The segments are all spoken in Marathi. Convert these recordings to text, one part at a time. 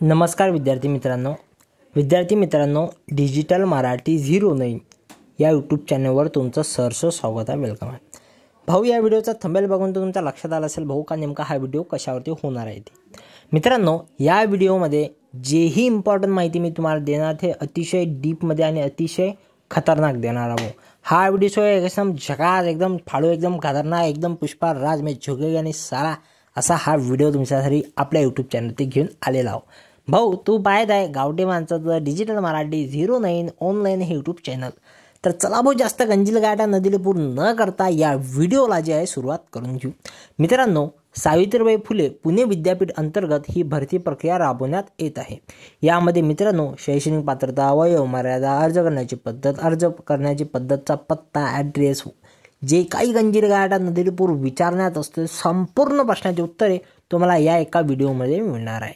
नमस्कार विद्यार्थी मित्रांनो डिजिटल मराठी 09 या यूट्यूब चॅनलवर तुमचं सहर्ष स्वागत आहे. वेलकम आहे भाऊ. या व्हिडिओचा थंबनेल बघून तुमच्या लक्षात आलं असेल भाऊ का नेमका हा व्हिडिओ कशावरती होणार आहे ते. मित्रांनो, या व्हिडिओमध्ये जेही इम्पॉर्टंट माहिती मी तुम्हाला देणार ते अतिशय डीपमध्ये आणि अतिशय खतरनाक देणार आहे. हा व्हिडिओ एकदम झकास, एकदम फाडू, एकदम खतरनाक, एकदम पुष्पा राज में झुकेगा आणि सारा असा हा व्हिडिओ तुमच्यासाठी आपल्या यूट्यूब चॅनलवरती घेऊन आलेला आहो. भाऊ, तू पाहत आहे गावठी माणसाचं डिजिटल मराठी 09 ऑनलाईन हे यूट्यूब चॅनल. तर चला भाऊ, जास्त गंजील गाठा नदीला पूर्ण न करता या व्हिडिओला जे आहे सुरुवात करून घेऊ. मित्रांनो, सावित्रीबाई फुले पुणे विद्यापीठ अंतर्गत ही भरती प्रक्रिया राबवण्यात येत आहे. यामध्ये मित्रांनो, शैक्षणिक पात्रता, वयोमर्यादा, अर्ज करण्याची पद्धतचा पत्ता, ॲड्रेस, जे काही गंजीर गाठा नदीपूर विचारण्यात असते संपूर्ण प्रश्नाची उत्तरे तुम्हाला या एका व्हिडिओमध्ये मिळणार आहे.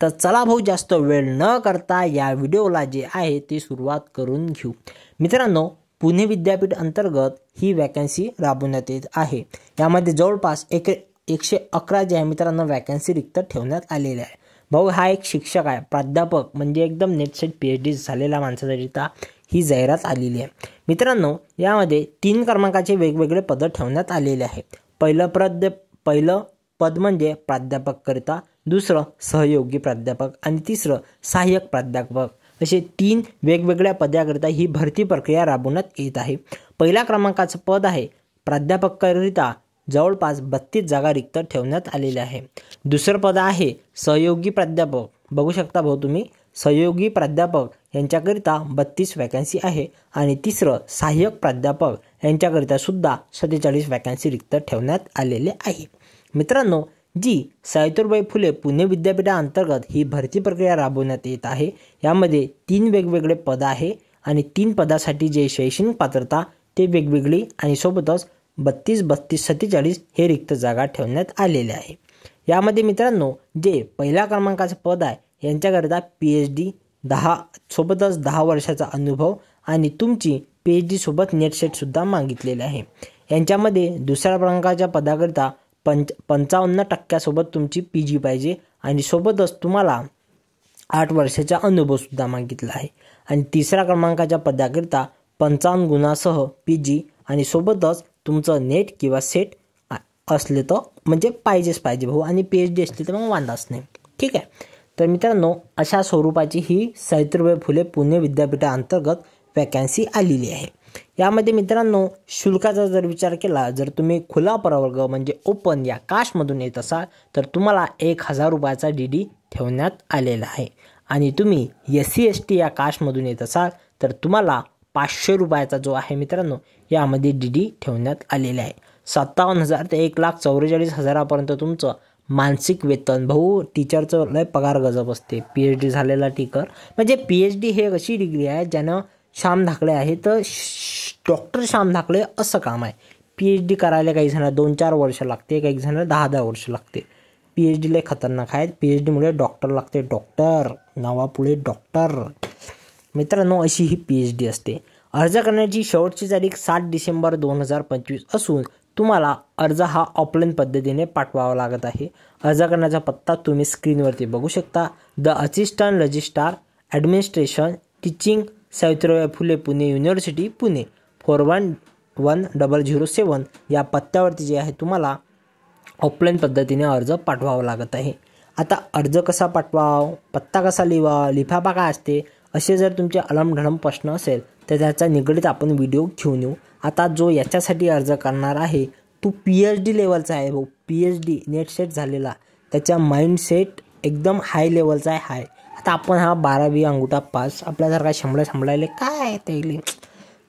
तर चला भाऊ, जास्त वेळ न करता या व्हिडिओला जे आहे ते सुरुवात करून घेऊ. मित्रांनो, पुणे विद्यापीठ अंतर्गत ही वॅकन्सी राबवण्यात येत आहे. यामध्ये जवळपास 111 जे आहे मित्रांनो वॅकन्सी रिक्त ठेवण्यात आलेल्या आहे. भाऊ, हा एक शिक्षक आहे, प्राध्यापक, म्हणजे एकदम नेटसेट PhD झालेल्या माणसाकरिता ही जाहिरात आलेली आहे. मित्रांनो, यामध्ये 3 क्रमांकाचे वेगवेगळे पद ठेवण्यात आलेले आहेत. पहिलं पद म्हणजे प्राध्यापककरिता, दुसरं सहयोगी प्राध्यापक आणि तिसरं सहाय्यक प्राध्यापक, असे 3 वेगवेगळ्या पदाकरिता ही भरती प्रक्रिया राबवण्यात येत आहे. पहिल्या क्रमांकाचं पद आहे प्राध्यापककरिता, जवळपास 32 जागा रिक्त ठेवण्यात आलेल्या आहे. दुसरं पद आहे सहयोगी प्राध्यापक, बघू शकता भाऊ तुम्ही, सहयोगी प्राध्यापक यांच्याकरिता 32 वॅकन्सी आहे. आणि तिसरं सहाय्यक प्राध्यापक यांच्याकरिता सुद्धा 47 वॅकन्सी रिक्त ठेवण्यात आलेले आहे. मित्रांनो, जी सावित्रीबाई फुले पुणे विद्यापीठाअंतर्गत ही भरती प्रक्रिया राबवण्यात येत आहे. यामध्ये 3 वेगवेगळे पद आहे आणि 3 पदासाठी जे शैक्षणिक पात्रता ते वेगवेगळी आणि सोबतच 32, 47 हे रिक्त जागा ठेवण्यात आलेल्या आहे. यामध्ये मित्रांनो, जे पहिल्या क्रमांकाचं पद आहे यांच्याकरिता PhD 10 वर्षाचा अनुभव आणि तुमची PhD सोबत नेटसेटसुद्धा मागितलेले आहे. यांच्यामध्ये दुसऱ्या क्रमांकाच्या पदाकरिता 55% सोबत तुमची PG पाहिजे आणि सोबतच तुम्हाला 8 वर्षाचा अनुभवसुद्धा मागितला आहे. आणि तिसऱ्या क्रमांकाच्या पदाकरिता 55 गुणासह PG आणि सोबतच तुमचं नेट किंवा सेट असले तर म्हणजे पाहिजे भाऊ, आणि PhD असली तर मग वांधाच नाही. ठीक आहे. तर मित्रांनो, अशा स्वरूपाची ही सावित्रीबाई फुले पुणे विद्यापीठाअंतर्गत वॅकन्सी आलेली आहे. यामध्ये मित्रांनो, शुल्काचा जर विचार केला, जर तुम्ही खुला प्रवर्ग म्हणजे ओपन या कास्टमधून येत असाल तर तुम्हाला 1000 रुपयाचा DD ठेवण्यात आलेला आहे. आणि तुम्ही SC ST या कास्टमधून येत असाल तर तुम्हाला 500 रुपयाचा जो आहे मित्रांनो यामध्ये DD ठेवण्यात आलेला आहे. 57,000 ते 1,44,000 तुमचं मानसिक वेतन. भाऊ, टीचरचं लय पगार गजब असते. PhD झालेला टीचर म्हणजे PhD हे अशी डिग्री आहे ज्यानं श्याम धाकळे आहे तर डॉक्टर श्याम धाकळे असं काम आहे. PhD करायला काही जणांना 2-4 वर्ष लागते, काही जणांना 10-10 वर्ष लागते. PhD लय खतरनाक आहे. PhD मुळे डॉक्टर लागते, डॉक्टर नावापुढे डॉक्टर. मित्रांनो, अशी ही PhD असते. अर्ज करण्याची शेवटची तारीख 7 डिसेंबर 2025 असून तुम्हाला अर्ज हा ऑफलाईन पद्धतीने पाठवावा लागत आहे. अर्ज करण्याचा पत्ता तुम्ही स्क्रीनवरती बघू शकता. The assistant registrar administration teaching Savitribai Phule Pune university Pune 411007 या पत्त्यावरती जे आहे तुम्हाला ऑफलाईन पद्धतीने अर्ज पाठवावा लागत आहे. आता अर्ज कसा पाठवावा, पत्ता कसा लिहावा, लिफाफा काय असते, असे जर तुमचे अलमढळम प्रश्न असेल तर त्याचा निगडीत आपण व्हिडिओ घेऊन येऊ. आता जो याच्यासाठी अर्ज करणार आहे तो PhD लेवलचा आहे भाऊ. PhD नेटसेट झालेला, त्याचा माइंडसेट एकदम हाय लेवलचा आहे, हाय. आता आपण हा 12वी अंगुठा पास, आपल्यासारखा संभळायला काय ते.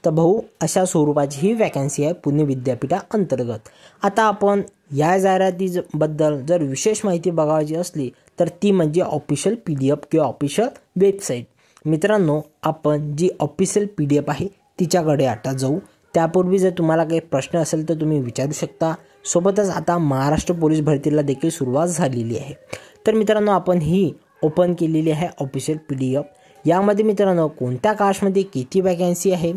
तर भाऊ, अशा स्वरूपाची ही वॅकन्सी आहे पुणे विद्यापीठाअंतर्गत. आता आपण या जाहिरातीबद्दल जर विशेष माहिती बघायची असली तर ती म्हणजे ऑफिशियल PDF किंवा ऑफिशियल वेबसाईट. मित्रांनो, आपण जी ऑफिशियल PDF आहे तिच्याकडे आता जाऊ. त्यापूर्वी जर तुम्हाला काही प्रश्न असेल तर तुम्ही विचारू शकता. सोबतच आता महाराष्ट्र पोलीस भरतीला देखील सुरुवात झालेली आहे. तर मित्रांनो, आपण ही ओपन केलेली आहे ऑफिशियल PDF. यामध्ये मित्रांनो, कोणत्या कास्टमध्ये किती वॅकन्सी आहे,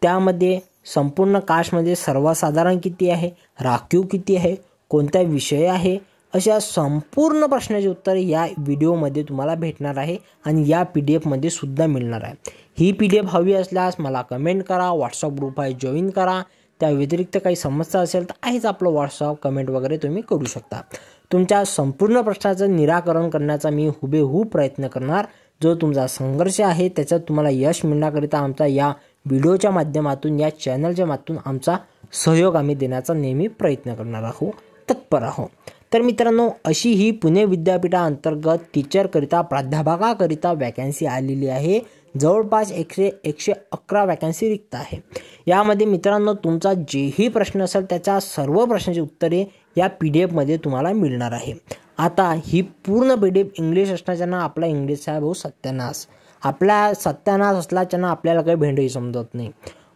त्यामध्ये संपूर्ण कास्टमध्ये सर्वसाधारण किती आहे, राखीव किती आहे, कोणता विषय आहे, अशा संपूर्ण प्रश्नाची उत्तरे या व्हिडिओमध्ये तुम्हाला भेटणार आहे आणि या PDF मध्ये सुद्धा मिळणार आहे। ही PDF हवी असल्यास मला कमेंट करा, व्हॉट्सअप ग्रुप आहे जॉईन करा। त्या व्यतिरिक्त काही समस्या असेल तर आहेच आपलं व्हॉट्सअप कमेंट वगैरे तुम्ही करू शकता। तुमच्या संपूर्ण प्रश्नाचं निराकरण करण्याचा मी हुबेहूब प्रयत्न करणार। जो तुमचा संघर्ष आहे त्याच्यात तुम्हाला यश मिळण्याकरिता आमचा या व्हिडिओच्या माध्यमातून या चॅनलच्या माध्यमातून आमचा सहयोग आम्ही देण्याचा नेहमी प्रयत्न करणार आहोत, तत्पर आहोत। तर मित्रांनो, अशी ही पुणे विद्यापीठाअंतर्गत टीचरकरिता प्राध्यापकाकरिता वॅकन्सी आलेली आहे। जवळपास 111 वॅकन्सी रिक्त आहे। यामध्ये मित्रांनो तुमचा जेही प्रश्न असेल त्याच्या सर्व प्रश्नांची उत्तरे या PDF मध्ये तुम्हाला मिळणार आहे। आता ही पूर्ण PDF इंग्लिश असण्याच्यानं आपला इंग्लिश आहे भाऊ सत्यानाश, आपला सत्यानाश असल्याच्यानं आपल्याला काही भेंडही समजत नाही।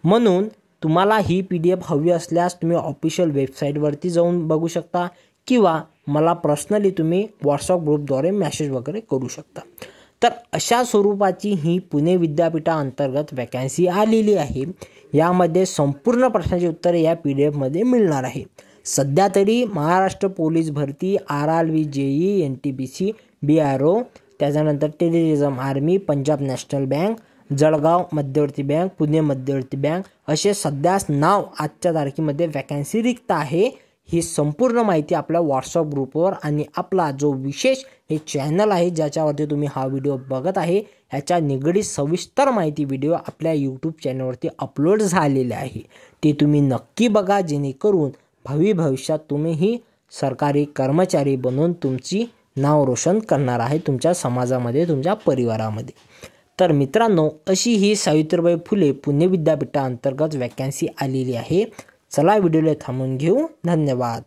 म्हणून तुम्हाला ही PDF हवी असल्यास तुम्ही ऑफिशियल वेबसाईटवरती जाऊन बघू शकता किंवा मला पर्सनली तुम्ही व्हॉट्सअप ग्रुपद्वारे मेसेज वगैरे करू शकता। तर अशा स्वरूपाची ही पुणे विद्यापीठाअंतर्गत वॅकन्सी आलेली आहे। यामध्ये संपूर्ण प्रश्नाची उत्तरे या PDF मध्ये मिळणार आहे। सध्या तरी महाराष्ट्र पोलीस भरती, RRB, JEE, NTPC, BRO, त्याच्यानंतर terrorism army, Punjab national bank, Jalgaon मध्यवर्ती बँक, पुणे मध्यवर्ती बँक असे सध्याच नाव आजच्या तारखेमध्ये वॅकन्सी रिक्त आहे। ही संपूर्ण माहिती आपल्या व्हॉट्सअप ग्रुपवर आणि आपला जो विशेष हे चॅनल आहे ज्याच्यावरती तुम्ही हा व्हिडिओ बघत आहे ह्याच्या निगडीत सविस्तर माहिती व्हिडिओ आपल्या YouTube चॅनलवरती अपलोड झालेले आहे। ते तुम्ही नक्की बघा, जेणेकरून भावी भविष्यात तुम्हीही सरकारी कर्मचारी बनून तुमची नाव रोशन करणार आहे तुमच्या समाजामध्ये, तुमच्या परिवारामध्ये। तर मित्रांनो, अशी ही सावित्रीबाई फुले पुणे विद्यापीठाअंतर्गत वॅकन्सी आलेली आहे। चला व्हिडिओला थांबवून घेऊ। धन्यवाद।